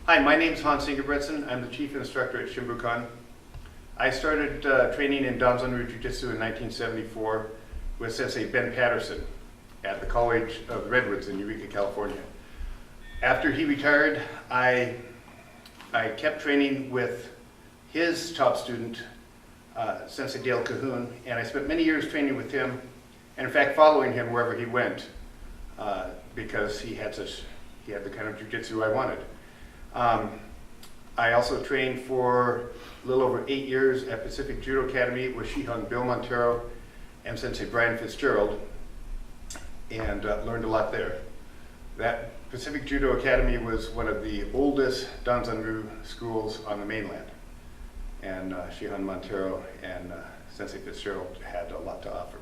Hi, my name is Hans Ingebretson. I'm the chief instructor at Shimbukan. I started training in Danzanryu Jiu-Jitsu in 1974 with Sensei Ben Patterson at the College of Redwoods in Eureka, California. After he retired, I kept training with his top student, Sensei Dale Cahoon, and I spent many years training with him, and in fact following him wherever he went, because he had the kind of jiu-jitsu I wanted. I also trained for a little over 8 years at Pacific Judo Academy with Shihan Bill Montero and Sensei Brian Fitzgerald, and learned a lot there. That Pacific Judo Academy was one of the oldest Danzanryu schools on the mainland, and Shihan Montero and Sensei Fitzgerald had a lot to offer.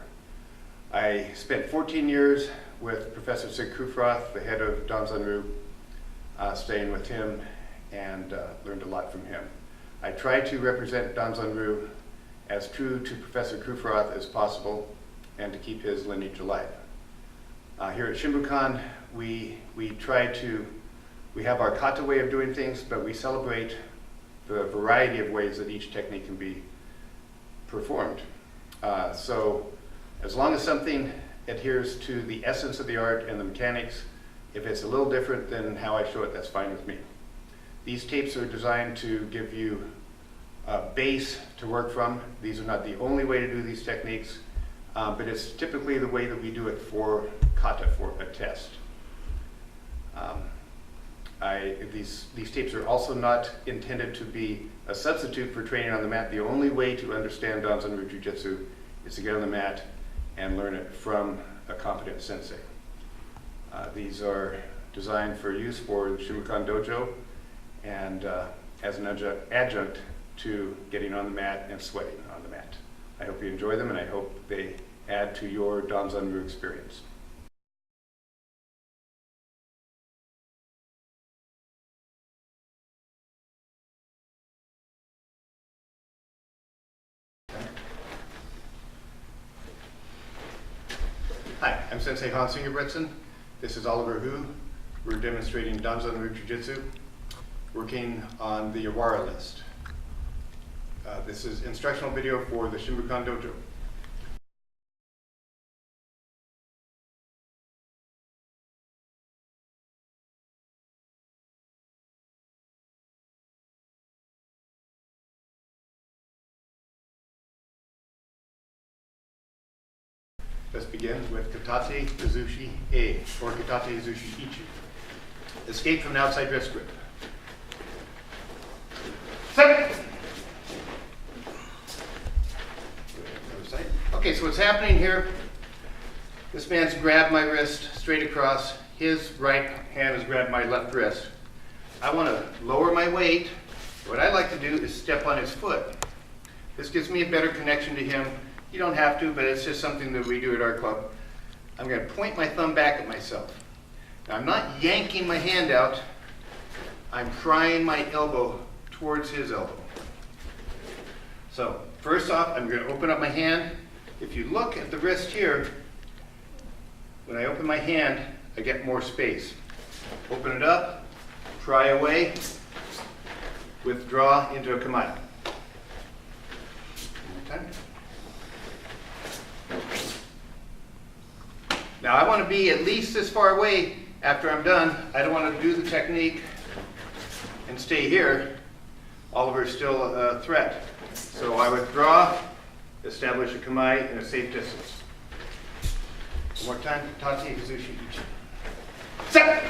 I spent 14 years with Professor Sig Kufroth, the head of Danzanryu, staying with him, and learned a lot from him. I tried to represent Danzanryu as true to Professor Kufroth as possible and to keep his lineage alive. Here at Shimbukan, we have our kata way of doing things, but we celebrate the variety of ways that each technique can be performed. So as long as something adheres to the essence of the art and the mechanics, if it's a little different than how I show it, that's fine with me. These tapes are designed to give you a base to work from. These are not the only way to do these techniques, but it's typically the way that we do it for kata, for a test. These tapes are also not intended to be a substitute for training on the mat. The only way to understand Danzanryu Jiu-Jitsu is to get on the mat and learn it from a competent sensei. These are designed for use for the Shimbukan Dojo and as an adjunct to getting on the mat and sweating on the mat. I hope you enjoy them, and I hope they add to your Danzanryu experience. Hi, I'm Sensei Hans Ingebretson. This is Oliver Hu. We're demonstrating Danzanryu Jiu-Jitsu, working on the Yawara list. This is instructional video for the Shimbukan Dojo. Let's begin with Katate Hazushi A, or Katate Hazushi Ichi. Escape from an outside wrist grip. Second. Okay, so what's happening here, this man's grabbed my wrist straight across. His right hand has grabbed my left wrist. I want to lower my weight. What I like to do is step on his foot. This gives me a better connection to him. You don't have to, but it's just something that we do at our club. I'm going to point my thumb back at myself. Now, I'm not yanking my hand out. I'm prying my elbow towards his elbow. So first off, I'm going to open up my hand. If you look at the wrist here, when I open my hand, I get more space. Open it up, pry away, withdraw into a kamae. One more time. Now I want to be at least this far away after I'm done. I don't want to do the technique and stay here. Oliver's still a threat. So I withdraw, establish a kamae in a safe distance. One more time, Katate Hazushi Ichi. Set!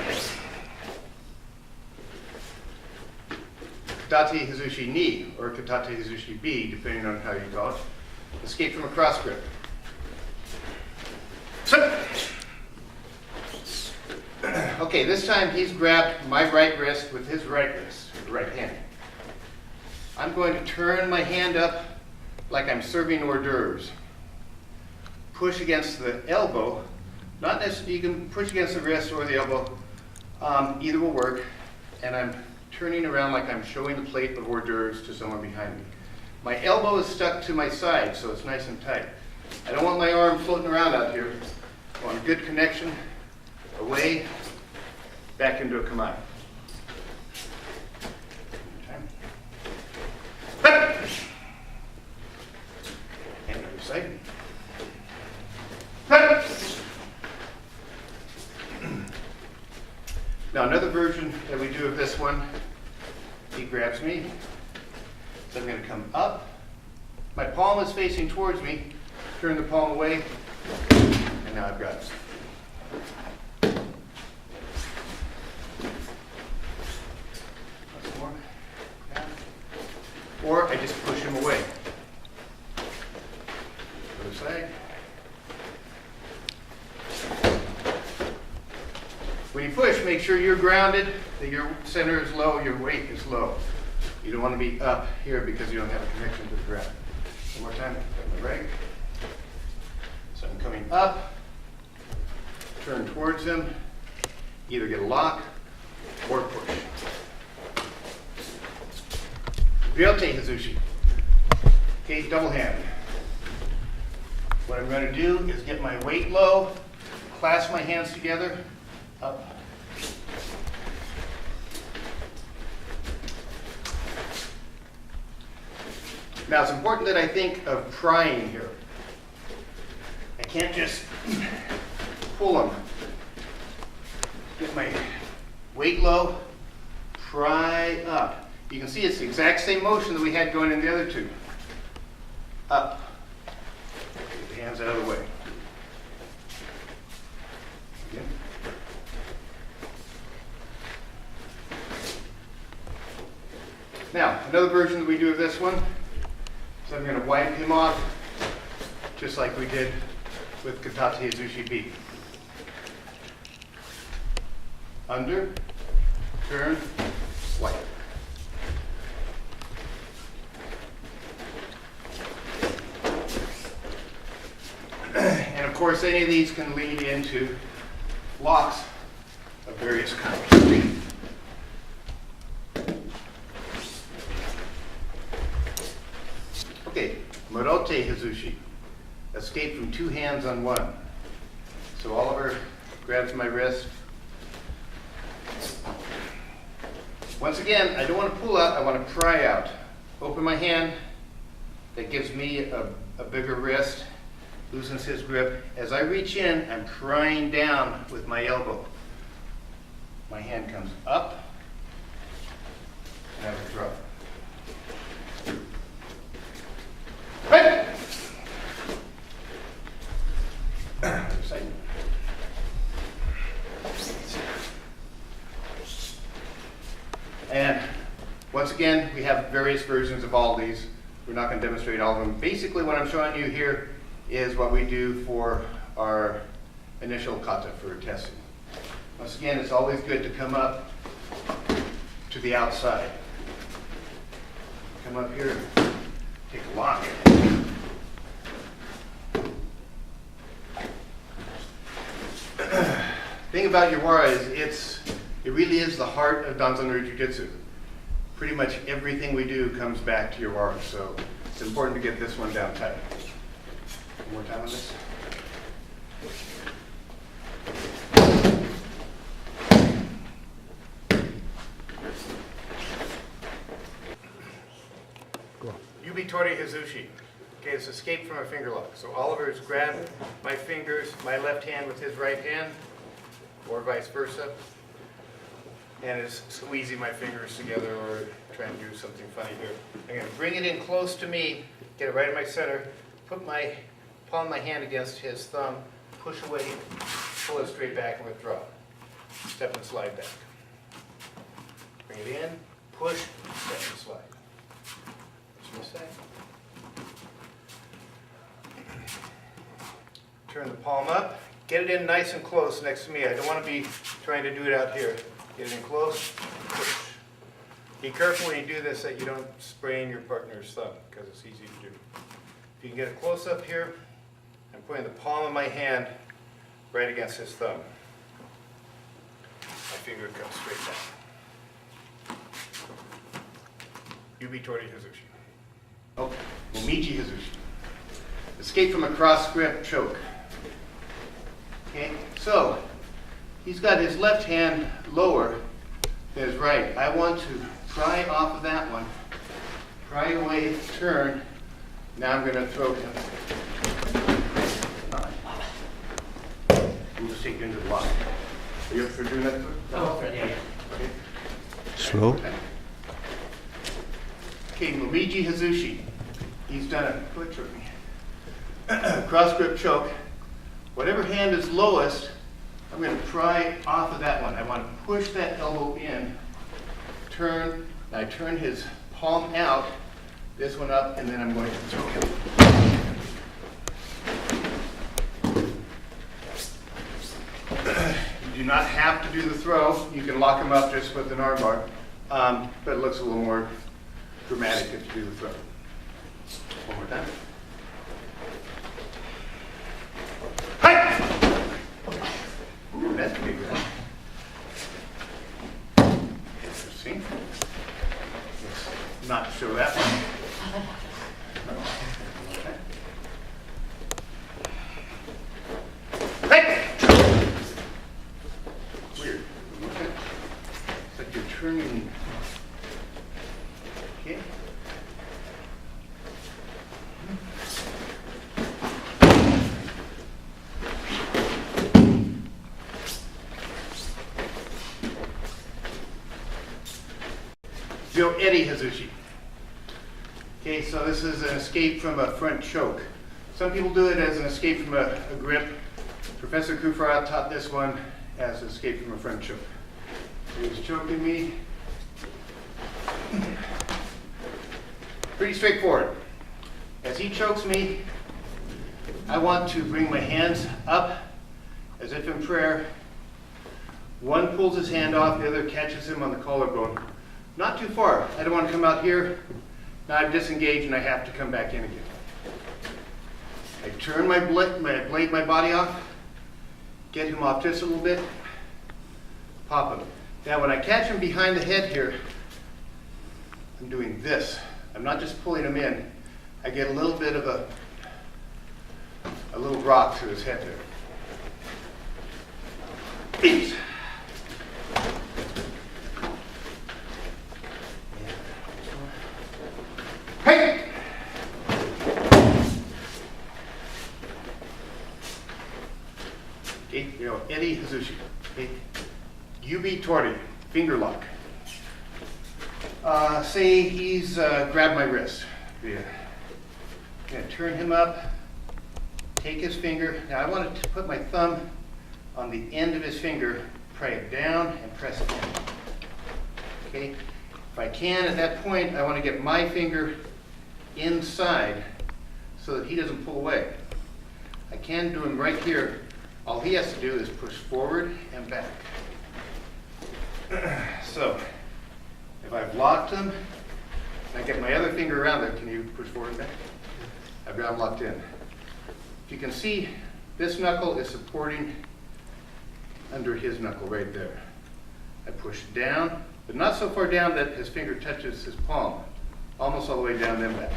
Katate Hazushi Ni, or Katate Hazushi B, depending on how you call it. Escape from a cross grip. Okay, this time he's grabbed my right wrist with his right wrist, with the right hand. I'm going to turn my hand up like I'm serving hors d'oeuvres. Push against the elbow. Not necessarily, you can push against the wrist or the elbow. Either will work. And I'm turning around like I'm showing a plate of hors d'oeuvres to someone behind me. My elbow is stuck to my side, so it's nice and tight. I don't want my arm floating around out here. I want a good connection, away, back into a kamae. Now another version that we do of this one, he grabs me, so I'm going to come up. My palm is facing towards me, turn the palm away, and now I've got it. Once more. Or I just push him away. Other side. When you push, make sure you're grounded, that your center is low, your weight is low. You don't want to be up here because you don't have a connection to the ground. One more time, got my right. So I'm coming up, turn towards him, either get a lock or push. Ryote Hazushi. Okay, double hand. What I'm going to do is get my weight low, clasp my hands together, up. Now it's important that I think of prying here. I can't just pull them. Get my weight low, pry up. You can see it's the exact same motion that we had going in the other two. Up. Get the hands out of the way. Again. Now, another version that we do of this one, so I'm going to wipe him off, just like we did with Katate Hazushi B. Under, turn, wipe. And of course, any of these can lead into locks of various kinds. Okay, Morote Hazushi. Escape from two hands on one. So Oliver grabs my wrist. Once again, I don't want to pull out, I want to pry out. Open my hand. That gives me a bigger wrist. Loosens his grip. As I reach in, I'm prying down with my elbow. My hand comes up, and I withdraw. Right. Other side. And once again, we have various versions of all these. We're not going to demonstrate all of them. Basically, what I'm showing you here is what we do for our initial kata for testing. Once again, it's always good to come up to the outside. Come up here, take a lock. Thing about Yawara is it really is the heart of Danzanryu Jiu-Jitsu. Pretty much everything we do comes back to Yawara, so it's important to get this one down tight. One more time on this. Yubi Tori Hazushi. Okay, it's escape from a finger lock. So Oliver's grabbed my fingers, my left hand with his right hand, or vice versa, and is squeezing my fingers together or trying to do something funny here. I'm going to bring it in close to me, get it right in my center, put my palm of my hand against his thumb, push away, pull it straight back and withdraw. Step and slide back. Bring it in, push, step and slide. This side. Turn the palm up, get it in nice and close next to me. I don't want to be trying to do it out here. Get it in close, push. Be careful when you do this that you don't sprain your partner's thumb, because it's easy to do. If you can get it close up here, I'm putting the palm of my hand right against his thumb. My finger comes straight down. Yubi Tori Hazushi. Okay, Momiji Hazushi. Escape from a cross grip choke. Okay, so he's got his left hand lower than his right. I want to pry off of that one, pry away, turn. Now I'm going to throw him. We'll just take you into the lock. Are you up for doing that? Oh, yeah. Okay. Slow. Okay, Momiji Hazushi. He's done a foot choke. Cross grip choke. Whatever hand is lowest, I'm going to pry off of that one. I want to push that elbow in, turn, and I turn his palm out, this one up, and then I'm going to throw him. You do not have to do the throw. You can lock him up just with an arm bar, but it looks a little more dramatic if you do the throw. One more time. Hi! Ooh, that's pretty good. Interesting. Let's not show that one. Hey! Weird. It's like you're turning. Okay. Ryo Eri Hazushi. Okay, so this is an escape from a front choke. Some people do it as an escape from a grip. Professor Kufara taught this one as an escape from a front choke. He's choking me. Pretty straightforward. As he chokes me, I want to bring my hands up as if in prayer. One pulls his hand off, the other catches him on the collarbone. Not too far. I don't want to come out here. Now I've disengaged and I have to come back in again. I turn my body off, get him off just a little bit, pop him. Now when I catch him behind the head here, I'm doing this. I'm not just pulling him in. I get a little bit of a little rock to his head there. Beat. Hey! Okay, Ryo Eri Hazushi. Okay. Yubi Tori, finger lock. Say he's grabbed my wrist. Yeah. Gonna turn him up, take his finger. Now I want to put my thumb on the end of his finger, pry it down and press it in. Okay? If I can, at that point, I want to get my finger inside so that he doesn't pull away. I can do him right here. All he has to do is push forward and back. So, if I've locked him, and I get my other finger around there, can you push forward and back? I've got him locked in. If you can see, this knuckle is supporting under his knuckle right there. I push down, but not so far down that his finger touches his palm. Almost all the way down, then back.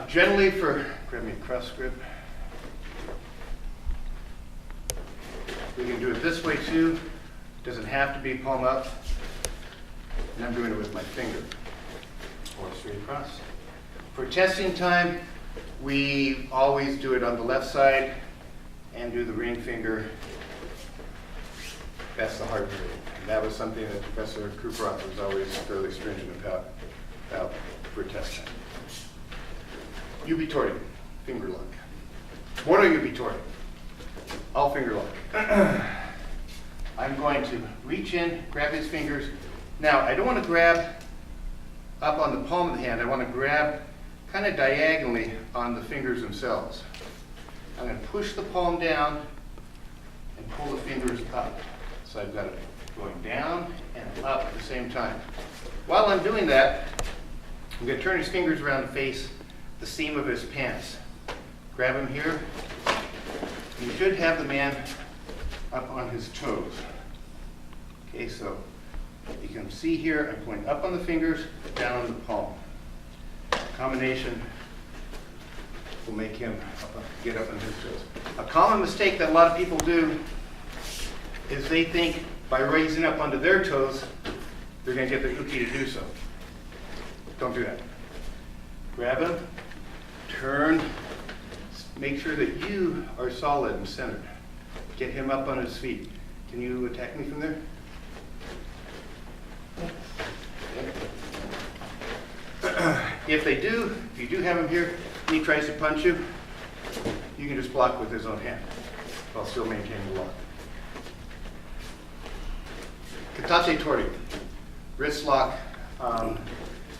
Generally grab me a cross grip. We can do it this way too. Doesn't have to be palm up. And I'm doing it with my finger. Or straight across. For testing time, we always do it on the left side and do the ring finger. That's the hard grip. And that was something that Professor Kufara was always fairly stringent about for test time. Yubi Tori, finger lock. Moro Yubi Tori, all finger lock. I'm going to reach in, grab his fingers. Now, I don't want to grab up on the palm of the hand. I want to grab kind of diagonally on the fingers themselves. I'm going to push the palm down and pull the fingers up. So I've got it going down and up at the same time. While I'm doing that, I'm going to turn his fingers around to face the seam of his pants. Grab him here. You should have the man up on his toes. Okay, so you can see here, I'm going up on the fingers, down on the palm. Combination will make him get up on his toes. A common mistake that a lot of people do is they think by raising up onto their toes, they're going to get the uke to do so. Don't do that. Grab him, turn, make sure that you are solid and centered. Get him up on his feet. Can you attack me from there? If you do have him here, and he tries to punch you, you can just block with his own hand while still maintaining the lock. Katate Tori, wrist lock.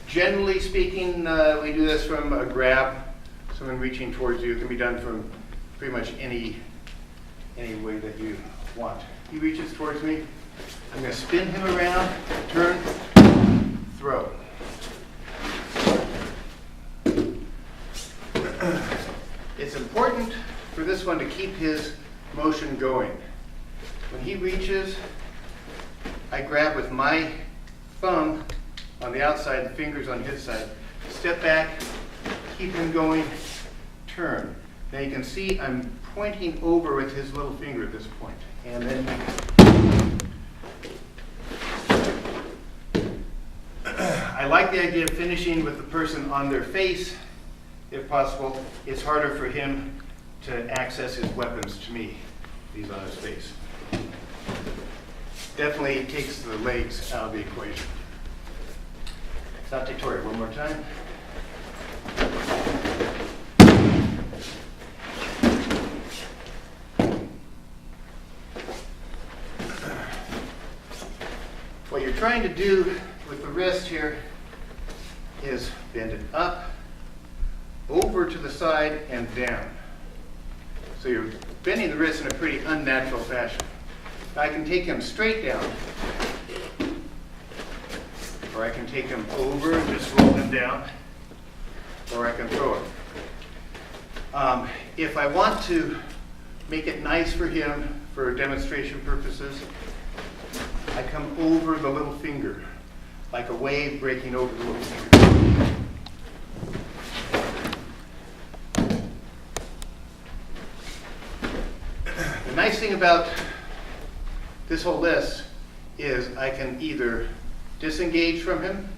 Generally speaking, we do this from a grab, someone reaching towards you. It can be done from pretty much any way that you want. He reaches towards me. I'm going to spin him around, turn, throw. It's important for this one to keep his motion going. When he reaches, I grab with my thumb on the outside, the fingers on his side, step back, keep him going, turn. Now you can see I'm pointing over with his little finger at this point. And then I like the idea of finishing with the person on their face, if possible. It's harder for him to access his weapons to me. He's on his face. Definitely takes the legs out of the equation. Katate Tori, one more time. What you're trying to do with the wrist here is bend it up, over to the side, and down. So you're bending the wrist in a pretty unnatural fashion. I can take him straight down, or I can take him over and just roll him down, or I can throw him. If I want to make it nice for him for demonstration purposes, I come over the little finger, like a wave breaking over the little finger. The nice thing about this whole list is I can either disengage from him